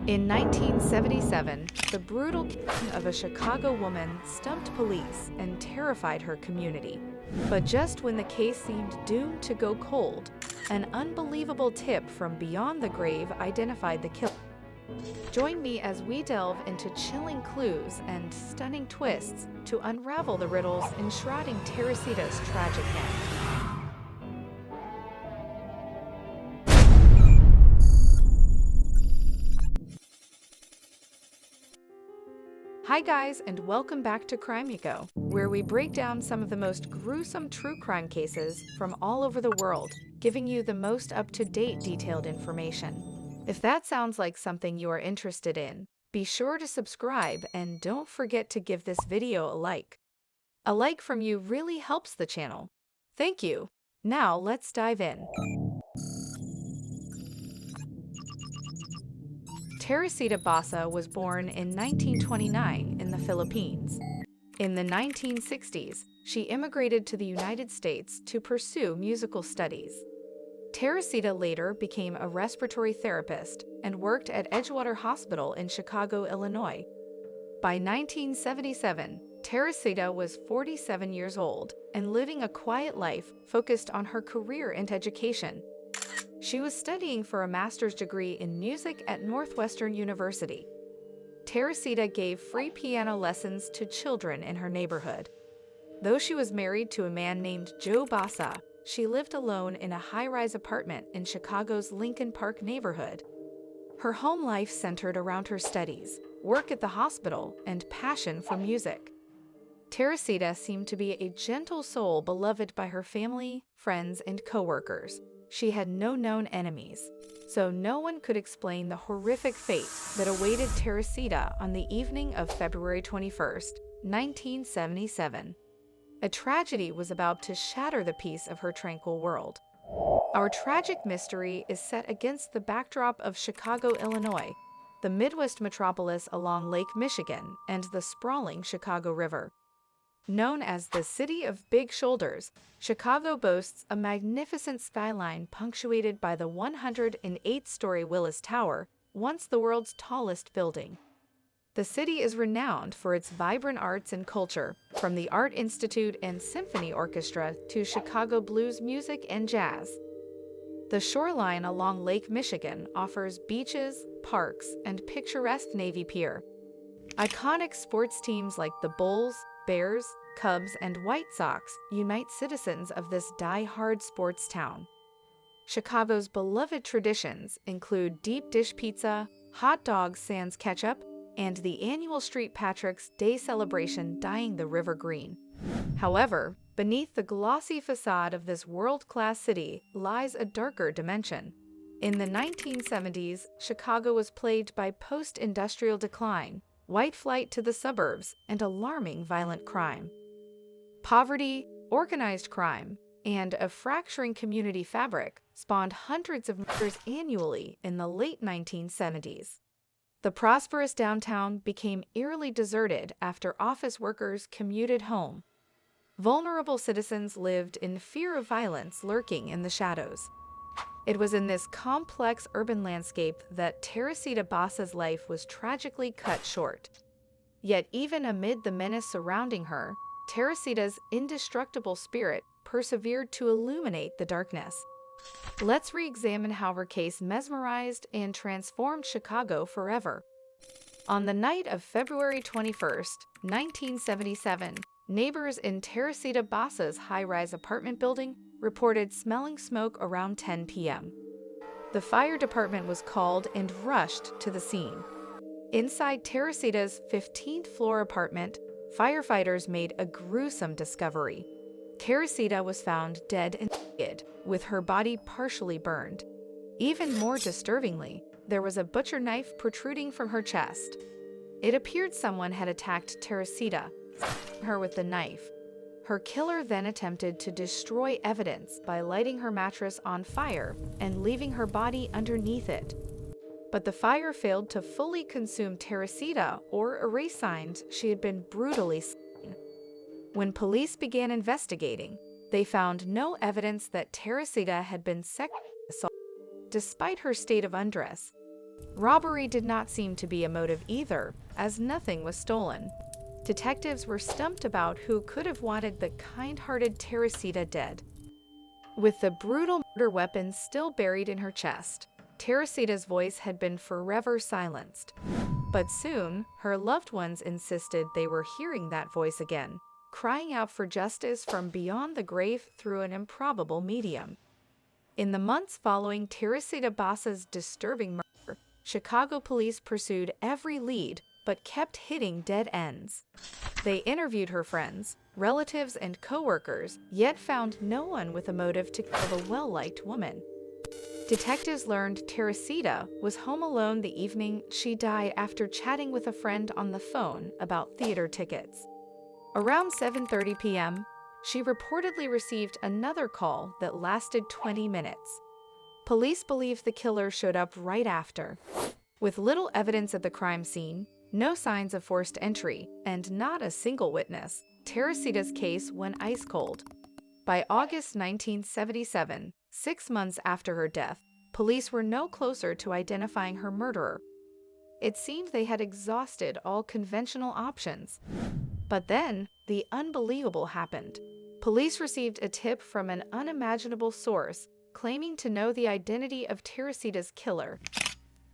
In 1977, the brutal killing of a Chicago woman stumped police and terrified her community. But just when the case seemed doomed to go cold, an unbelievable tip from beyond the grave identified the killer. Join me as we delve into chilling clues and stunning twists to unravel the riddles enshrouding Teresita's tragic end. Hi guys, and welcome back to Crimeco, where we break down some of the most gruesome true crime cases from all over the world, giving you the most up-to-date detailed information. If that sounds like something you are interested in, be sure to subscribe and don't forget to give this video a like. A like from you really helps the channel. Thank you. Now let's dive in. Teresita Basa was born in 1929 in the Philippines. In the 1960s, she immigrated to the United States to pursue musical studies. Teresita later became a respiratory therapist and worked at Edgewater Hospital in Chicago, Illinois. By 1977, Teresita was 47 years old and living a quiet life focused on her career and education. She was studying for a master's degree in music at Northwestern University. Teresita gave free piano lessons to children in her neighborhood. Though she was married to a man named Joe Basa, she lived alone in a high-rise apartment in Chicago's Lincoln Park neighborhood. Her home life centered around her studies, work at the hospital, and passion for music. Teresita seemed to be a gentle soul beloved by her family, friends, and co-workers. She had no known enemies, so no one could explain the horrific fate that awaited Teresita on the evening of February 21, 1977. A tragedy was about to shatter the peace of her tranquil world. Our tragic mystery is set against the backdrop of Chicago, Illinois, the Midwest metropolis along Lake Michigan and the sprawling Chicago River. Known as the City of Big Shoulders, Chicago boasts a magnificent skyline punctuated by the 108-story Willis Tower, once the world's tallest building. The city is renowned for its vibrant arts and culture, from the Art Institute and Symphony Orchestra to Chicago blues music and jazz. The shoreline along Lake Michigan offers beaches, parks, and picturesque Navy Pier. Iconic sports teams like the Bulls, Bears, Cubs, and White Sox unite citizens of this die-hard sports town. Chicago's beloved traditions include deep dish pizza, hot dogs sans ketchup, and the annual St. Patrick's Day celebration dyeing the river green. However, beneath the glossy facade of this world-class city lies a darker dimension. In the 1970s, Chicago was plagued by post-industrial decline, white flight to the suburbs, and alarming violent crime. Poverty, organized crime, and a fracturing community fabric spawned hundreds of murders annually in the late 1970s. The prosperous downtown became eerily deserted after office workers commuted home. Vulnerable citizens lived in fear of violence lurking in the shadows. It was in this complex urban landscape that Teresita Basa's life was tragically cut short. Yet even amid the menace surrounding her, Teresita's indestructible spirit persevered to illuminate the darkness. Let's re-examine how her case mesmerized and transformed Chicago forever. On the night of February 21, 1977, neighbors in Teresita Basa's high-rise apartment building reported smelling smoke around 10 p.m. The fire department was called and rushed to the scene. Inside Teresita's 15th floor apartment, firefighters made a gruesome discovery. Teresita was found dead and naked, with her body partially burned. Even more disturbingly, there was a butcher knife protruding from her chest. It appeared someone had attacked Teresita, stabbing her with the knife. Her killer then attempted to destroy evidence by lighting her mattress on fire and leaving her body underneath it. But the fire failed to fully consume Teresita or erase signs she had been brutally slain. When police began investigating, they found no evidence that Teresita had been sexually assaulted. Despite her state of undress, Robbery did not seem to be a motive either, as nothing was stolen. Detectives were stumped about who could have wanted the kind-hearted Teresita dead. With the brutal murder weapon still buried in her chest, Teresita's voice had been forever silenced. But soon, her loved ones insisted they were hearing that voice again, crying out for justice from beyond the grave through an improbable medium. In the months following Teresita Basa's disturbing murder, Chicago police pursued every lead but kept hitting dead ends. They interviewed her friends, relatives, and co-workers, yet found no one with a motive to kill a well-liked woman. Detectives learned Teresita was home alone the evening she died after chatting with a friend on the phone about theater tickets. Around 7:30 p.m., she reportedly received another call that lasted 20 minutes. Police believe the killer showed up right after. With little evidence at the crime scene, no signs of forced entry, and not a single witness, Teresita's case went ice cold. By August 1977, 6 months after her death, police were no closer to identifying her murderer. It seemed they had exhausted all conventional options. But then, the unbelievable happened. Police received a tip from an unimaginable source claiming to know the identity of Teresita's killer.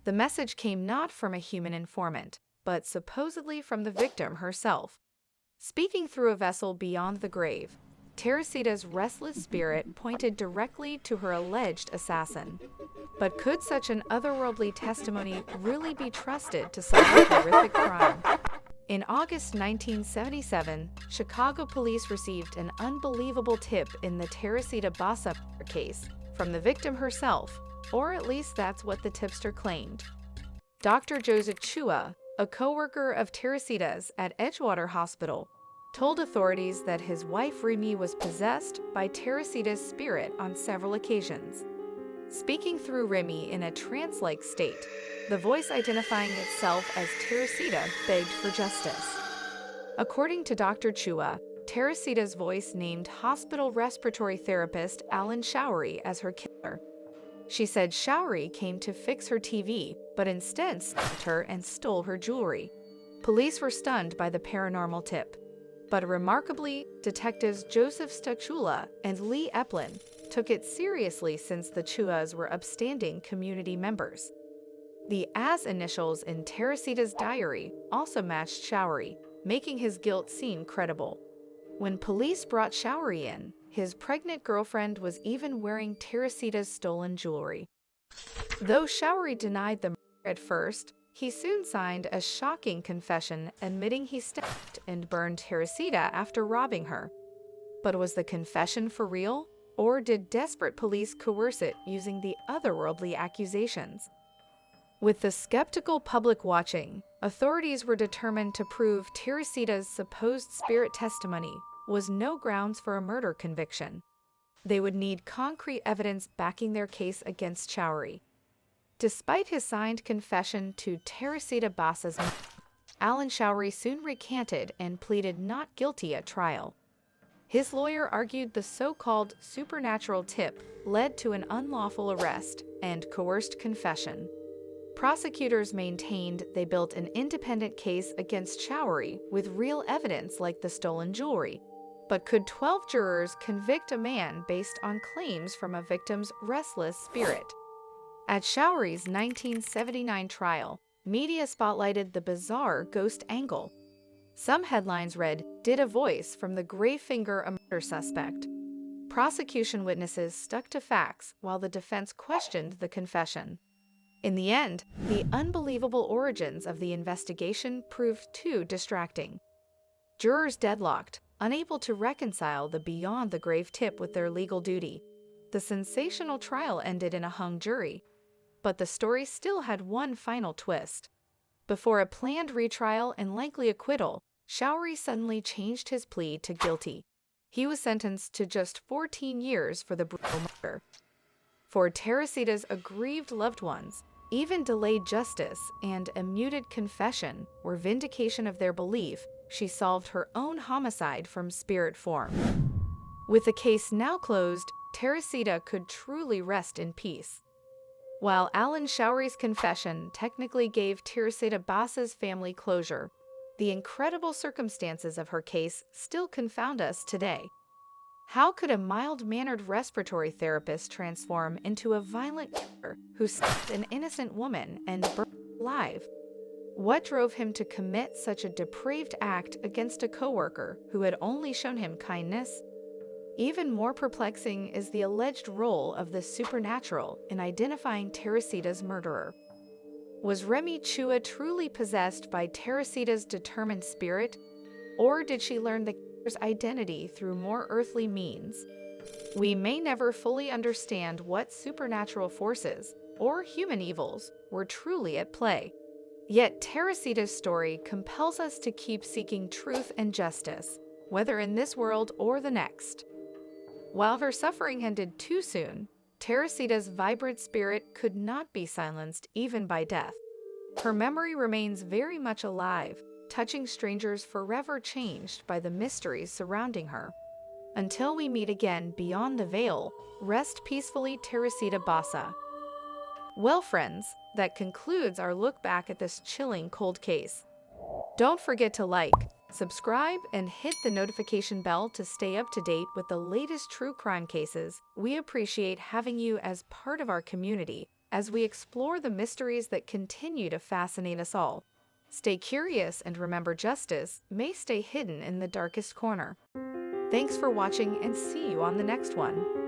The message came not from a human informant, but supposedly from the victim herself. Speaking through a vessel beyond the grave, Teresita's restless spirit pointed directly to her alleged assassin. But could such an otherworldly testimony really be trusted to solve a horrific crime? In August 1977, Chicago police received an unbelievable tip in the Teresita Basa case from the victim herself, or at least that's what the tipster claimed. Dr. Joseph Chua, a co-worker of Teresita's at Edgewater Hospital, told authorities that his wife Remy was possessed by Teresita's spirit on several occasions. Speaking through Remy in a trance-like state, the voice identifying itself as Teresita begged for justice. According to Dr. Chua, Teresita's voice named hospital respiratory therapist Alan Showery as her killer. She said Showery came to fix her TV, but instead stabbed her and stole her jewelry. Police were stunned by the paranormal tip. But remarkably, detectives Joseph Stachula and Lee Eplin took it seriously since the Chuas were upstanding community members. The as initials in Teresita's diary also matched Showery, making his guilt seem credible. When police brought Showery in, his pregnant girlfriend was even wearing Teresita's stolen jewelry. Though Showery denied the murder at first, he soon signed a shocking confession admitting he stabbed and burned Teresita after robbing her. But was the confession for real, or did desperate police coerce it using the otherworldly accusations? With the skeptical public watching, authorities were determined to prove Teresita's supposed spirit testimony was no grounds for a murder conviction. They would need concrete evidence backing their case against Showery. Despite his signed confession to Teresita Basa's murder, Alan Showery soon recanted and pleaded not guilty at trial. His lawyer argued the so-called supernatural tip led to an unlawful arrest and coerced confession. Prosecutors maintained they built an independent case against Showery with real evidence like the stolen jewelry. But could 12 jurors convict a man based on claims from a victim's restless spirit? At Showery's 1979 trial, media spotlighted the bizarre ghost angle. Some headlines read, "Did a voice from the grave finger a murder suspect?" Prosecution witnesses stuck to facts while the defense questioned the confession. In the end, the unbelievable origins of the investigation proved too distracting. Jurors deadlocked, unable to reconcile the beyond-the-grave tip with their legal duty. The sensational trial ended in a hung jury. But the story still had one final twist. Before a planned retrial and likely acquittal, Showery suddenly changed his plea to guilty. He was sentenced to just 14 years for the brutal murder. For Teresita's aggrieved loved ones, even delayed justice and a muted confession were vindication of their belief she solved her own homicide from spirit form. With the case now closed, Teresita could truly rest in peace. While Alan Showery's confession technically gave Teresita Basa's family closure, the incredible circumstances of her case still confound us today. How could a mild-mannered respiratory therapist transform into a violent killer who stabbed an innocent woman and burned her alive? What drove him to commit such a depraved act against a coworker who had only shown him kindness? Even more perplexing is the alleged role of the supernatural in identifying Teresita's murderer. Was Remy Chua truly possessed by Teresita's determined spirit, or did she learn the killer's identity through more earthly means? We may never fully understand what supernatural forces or human evils were truly at play. Yet Teresita's story compels us to keep seeking truth and justice, whether in this world or the next. While her suffering ended too soon, Teresita's vibrant spirit could not be silenced even by death. Her memory remains very much alive, touching strangers forever changed by the mysteries surrounding her. Until we meet again beyond the veil, rest peacefully, Teresita Basa. Well, friends, that concludes our look back at this chilling cold case. Don't forget to like, subscribe, and hit the notification bell to stay up to date with the latest true crime cases. We appreciate having you as part of our community as we explore the mysteries that continue to fascinate us all. Stay curious and remember, justice may stay hidden in the darkest corner. Thanks for watching and see you on the next one.